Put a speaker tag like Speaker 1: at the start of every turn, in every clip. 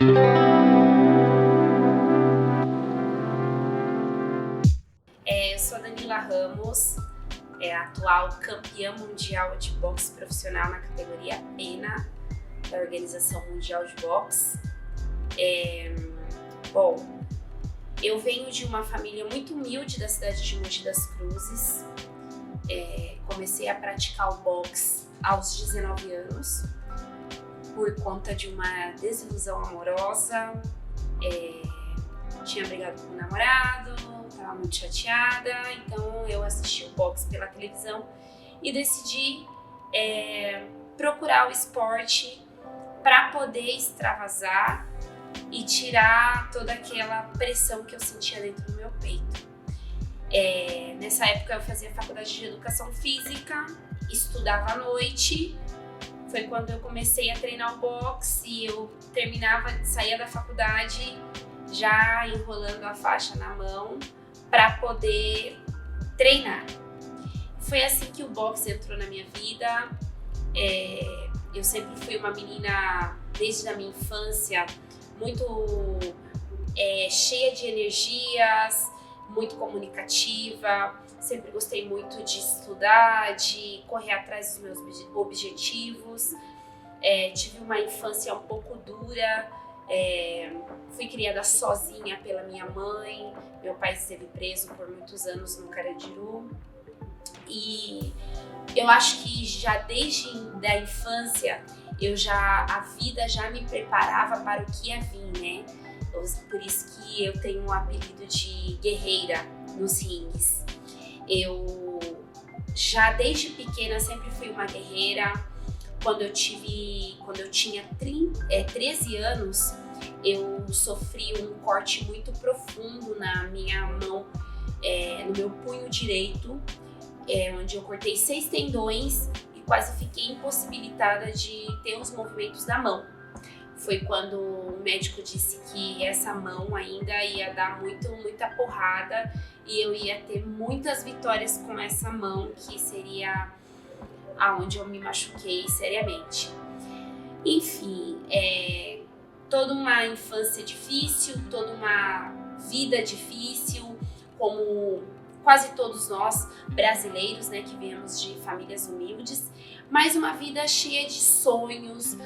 Speaker 1: Eu sou a Danila Ramos, a atual campeã mundial de boxe profissional na categoria pena da Organização Mundial de Boxe. Bom, eu venho de uma família muito humilde da cidade de Mogi das Cruzes. Comecei a praticar o boxe aos 19 anos por conta de uma desilusão amorosa. Tinha brigado com o namorado, estava muito chateada, então eu assisti o boxe pela televisão e decidi procurar o esporte para poder extravasar e tirar toda aquela pressão que eu sentia dentro do meu peito. Nessa época eu fazia faculdade de educação física, estudava à noite. Foi quando eu comecei a treinar o boxe e eu saía da faculdade já enrolando a faixa na mão para poder treinar. Foi assim que o boxe entrou na minha vida. Eu sempre fui uma menina, desde a minha infância, muito cheia de energias, muito comunicativa. Sempre gostei muito de estudar, de correr atrás dos meus objetivos. Tive uma infância um pouco dura. Fui criada sozinha pela minha mãe. Meu pai esteve preso por muitos anos no Carandiru. E eu acho que já desde a infância a vida já me preparava para o que ia vir, né? Por isso que eu tenho o apelido de guerreira nos rings. Eu já desde pequena sempre fui uma guerreira. Quando eu tinha 13 anos, eu sofri um corte muito profundo na minha mão, no meu punho direito, onde eu cortei 6 tendões e quase fiquei impossibilitada de ter os movimentos da mão. Foi quando o médico disse que essa mão ainda ia dar muita porrada e eu ia ter muitas vitórias com essa mão, que seria aonde eu me machuquei seriamente. Enfim, toda uma infância difícil, toda uma vida difícil, como quase todos nós brasileiros, né, que viemos de famílias humildes, mas uma vida cheia de sonhos,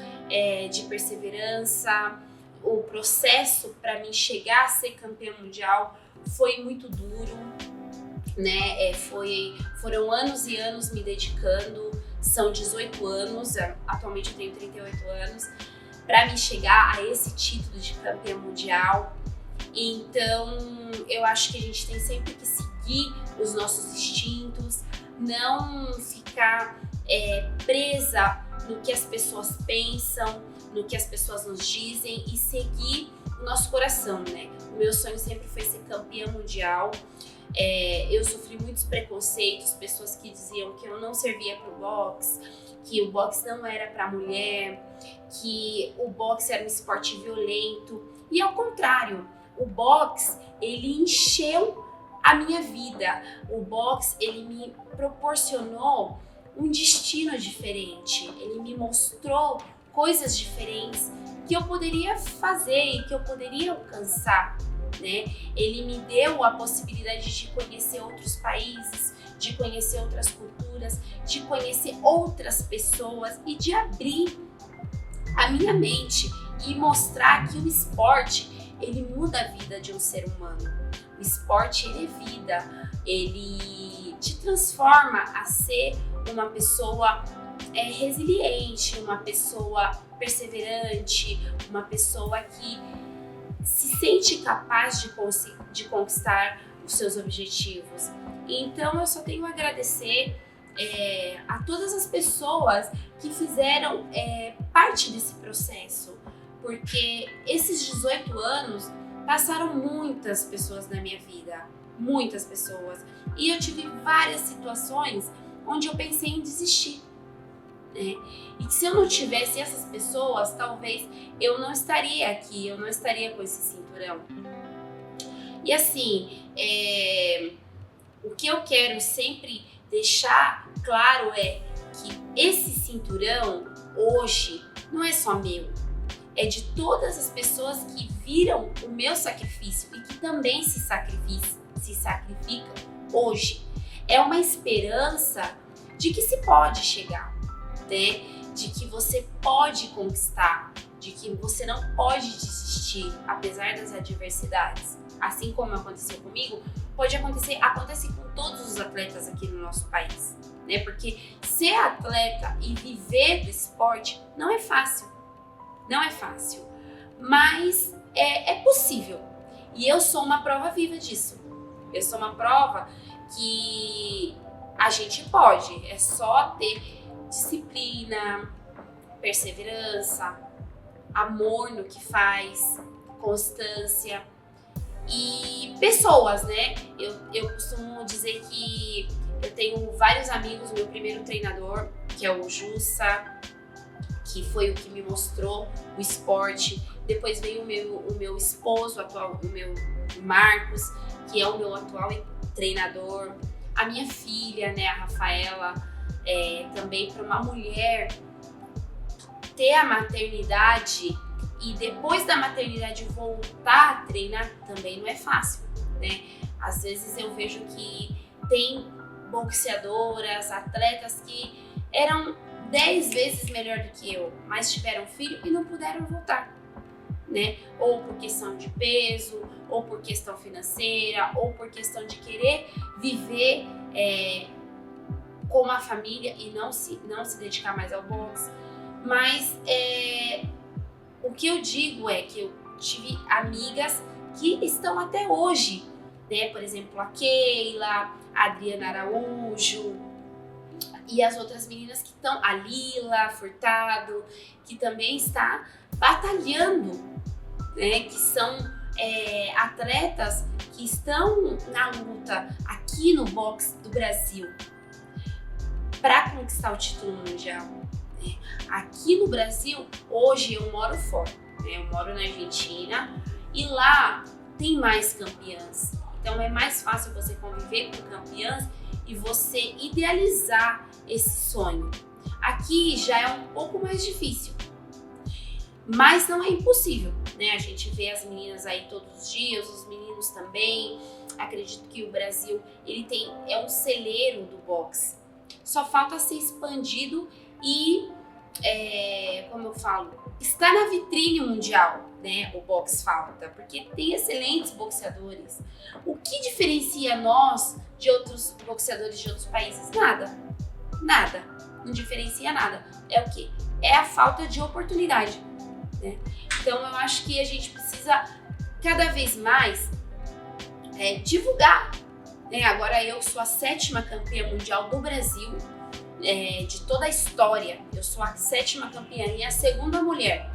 Speaker 1: de perseverança. O processo para mim chegar a ser campeã mundial foi muito duro, né? Foram anos e anos me dedicando. São 18 anos, atualmente eu tenho 38 anos, para me chegar a esse título de campeã mundial. Então, eu acho que a gente tem sempre que seguir os nossos instintos, não ficar presa no que as pessoas pensam, no que as pessoas nos dizem, e seguir o nosso coração, né? O meu sonho sempre foi ser campeã mundial. Eu sofri muitos preconceitos, pessoas que diziam que eu não servia para o boxe, que o boxe não era para mulher, que o boxe era um esporte violento. E ao contrário, o boxe, ele encheu a minha vida. O boxe, ele me proporcionou um destino diferente. Ele me mostrou coisas diferentes que eu poderia fazer e que eu poderia alcançar, né? Ele me deu a possibilidade de conhecer outros países, de conhecer outras culturas, de conhecer outras pessoas e de abrir a minha mente e mostrar que o esporte, ele muda a vida de um ser humano. O esporte, ele é vida, ele te transforma a ser uma pessoa resiliente, uma pessoa perseverante, uma pessoa que se sente capaz de conquistar os seus objetivos. Então eu só tenho a agradecer a todas as pessoas que fizeram parte desse processo, porque esses 18 anos passaram muitas pessoas na minha vida, muitas pessoas, e eu tive várias situações onde eu pensei em desistir, né? E que se eu não tivesse essas pessoas, talvez eu não estaria aqui, eu não estaria com esse cinturão. E assim, o que eu quero sempre deixar claro é que esse cinturão hoje não é só meu. é de todas as pessoas que viram o meu sacrifício e que também se sacrificam hoje. É uma esperança de que se pode chegar, né? De que você pode conquistar, de que você não pode desistir, apesar das adversidades. Assim como aconteceu comigo, acontece com todos os atletas aqui no nosso país, né? Porque ser atleta e viver do esporte não é fácil, mas é possível. E eu sou uma prova viva disso. Eu sou uma prova que a gente pode, é só ter disciplina, perseverança, amor no que faz, constância e pessoas, né? Eu costumo dizer que eu tenho vários amigos, meu primeiro treinador, que é o Jussa, que foi o que me mostrou o esporte. Depois veio o meu esposo atual, o meu Marcos, que é o meu atual treinador. A minha filha, né, a Rafaela, também para uma mulher ter a maternidade e depois da maternidade voltar a treinar também não é fácil, né? Às vezes eu vejo que tem boxeadoras, atletas que eram 10 vezes melhor do que eu, mas tiveram filho e não puderam voltar, né? Ou por questão de peso, ou por questão financeira, ou por questão de querer viver com uma família e não se dedicar mais ao boxe. Mas o que eu digo é que eu tive amigas que estão até hoje, né? Por exemplo, a Keila, a Adriana Araújo e as outras meninas que estão, a Lila Furtado, que também está batalhando, né? Que são atletas que estão na luta aqui no boxe do Brasil para conquistar o título mundial. Aqui no Brasil, hoje eu moro fora, né? Eu moro na Argentina e lá tem mais campeãs. Então é mais fácil você conviver com campeãs e você idealizar esse sonho. Aqui já é um pouco mais difícil, mas não é impossível, né? A gente vê as meninas aí todos os dias, os meninos também. Acredito que o Brasil é um celeiro do boxe. Só falta ser expandido e, como eu falo, está na vitrine mundial, né? O boxe falta, porque tem excelentes boxeadores. O que diferencia nós de outros boxeadores de outros países? Nada, não diferencia nada. É o quê? É a falta de oportunidade, né? Então eu acho que a gente precisa cada vez mais divulgar, né? Agora eu sou a 7ª campeã mundial do Brasil, de toda a história. Eu sou a 7ª campeã e a 2ª mulher.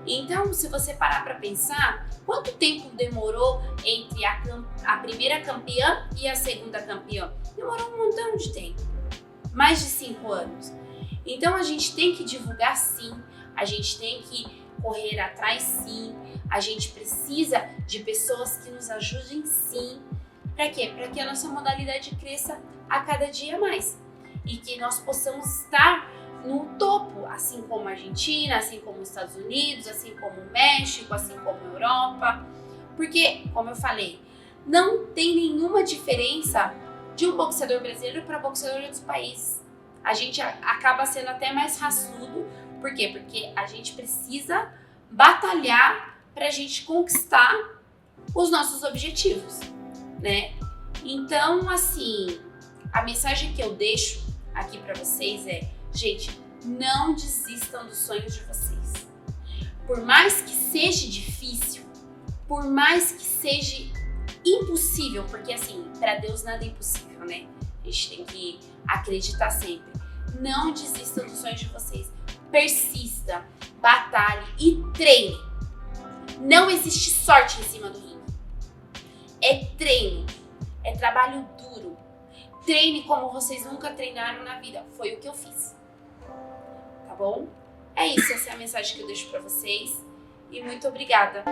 Speaker 1: Então, se você parar para pensar, quanto tempo demorou entre a primeira campeã e a 2ª campeã? Demorou um montão de tempo, mais de 5 anos. Então, a gente tem que divulgar sim, a gente tem que correr atrás sim, a gente precisa de pessoas que nos ajudem sim. Para quê? Para que a nossa modalidade cresça a cada dia mais e que nós possamos estar no topo, assim como a Argentina, assim como os Estados Unidos, assim como o México, assim como a Europa. Porque, como eu falei, não tem nenhuma diferença de um boxeador brasileiro para boxeador de outros países. A gente acaba sendo até mais raçudo. Por quê? Porque a gente precisa batalhar para a gente conquistar os nossos objetivos, né? Então, assim, a mensagem que eu deixo aqui para vocês é: gente, não desistam dos sonhos de vocês. Por mais que seja difícil, por mais que seja impossível, porque assim, para Deus nada é impossível, né? A gente tem que acreditar sempre. Não desistam dos sonhos de vocês. Persista, batalhe e treine. Não existe sorte em cima do ringue. É treino, é trabalho duro. Treine como vocês nunca treinaram na vida. Foi o que eu fiz. Tá bom? É isso, essa é a mensagem que eu deixo pra vocês. E muito obrigada.